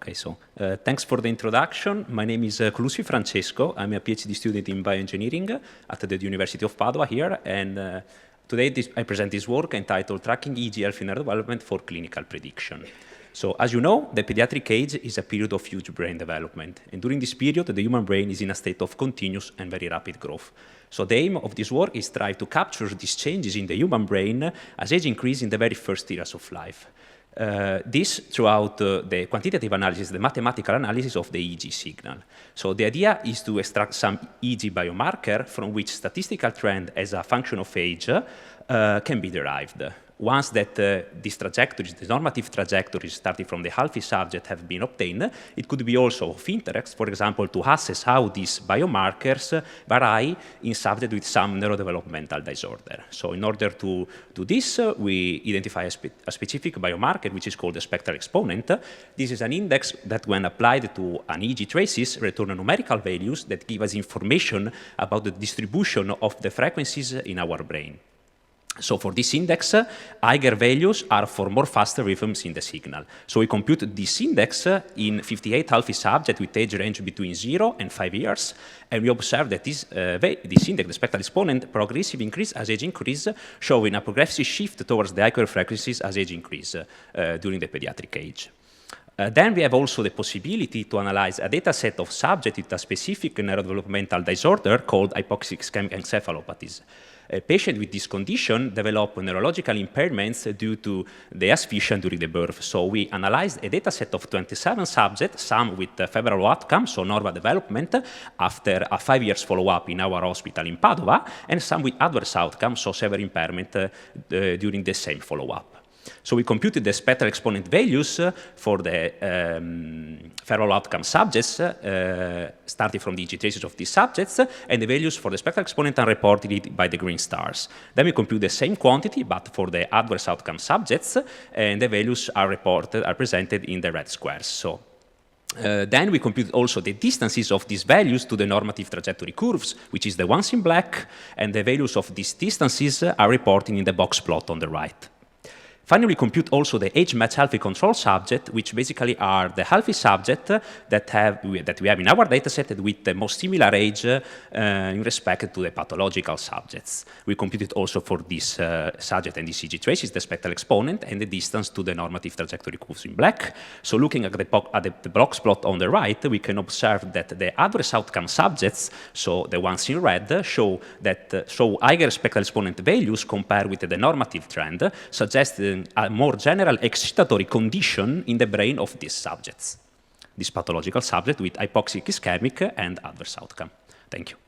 Okay, so thanks for the introduction. My name is Colussi Francesco. I'm a PhD student in bioengineering at the University of Padua here, and today I present this work entitled Tracking EEG Health Neural Development for Clinical Prediction. So as you know, the pediatric age is a period of huge brain development, and during this period, the human brain is in a state of continuous and very rapid growth. So the aim of this work is try to capture these changes in the human brain as age increases in the very first years of life. This throughout the quantitative analysis, the mathematical analysis of the EEG signal. So the idea is to extract some EEG biomarker from which statistical trend as a function of age can be derived. Once that these trajectories, the normative trajectories starting from the healthy subject have been obtained, it could be also of interest, for example, to assess how these biomarkers vary in subjects with some neurodevelopmental disorder. So in order to do this, we identify a specific biomarker, which is called the spectral exponent. This is an index that, when applied to an EEG traces, return numerical values that give us information about the distribution of the frequencies in our brain. So for this index, higher values are for more faster rhythms in the signal. So we compute this index in 58 healthy subjects with age range between 0 and 5 years, and we observe that this index, the spectral exponent, progressively increase as age increase, showing a progressive shift towards the higher frequencies as age increase during the pediatric age. Then we have also the possibility to analyze a data set of subjects with a specific neurodevelopmental disorder called hypoxic ischemic encephalopathies. A patient with this condition develop neurological impairments due to the asphyxiation during the birth. So we analyzed a data set of 27 subjects, some with favorable outcomes, so normal development, after a 5 years follow-up in our hospital in Padua, and some with adverse outcomes, so severe impairment during the same follow-up. So we computed the spectral exponent values for the favorable outcome subjects, starting from the EEG traces of these subjects, and the values for the spectral exponent are reported by the green stars. Then we compute the same quantity, but for the adverse outcome subjects, and the values are presented in the red squares. So then we compute also the distances of these values to the normative trajectory curves, which is the ones in black, and the values of these distances are reported in the box plot on the right. Finally, we compute also the age-matched healthy control subject, which basically are the healthy subject that we have in our dataset with the most similar age in respect to the pathological subjects. We computed also for this subject and this EEG traces the spectral exponent and the distance to the normative trajectory curves in black. So looking at the box plot on the right, we can observe that the adverse outcome subjects, so the ones in red, show higher spectral exponent values compared with the normative trend, suggesting a more general excitatory condition in the brain of these subjects, this pathological subject with hypoxic ischemic and adverse outcome. Thank you.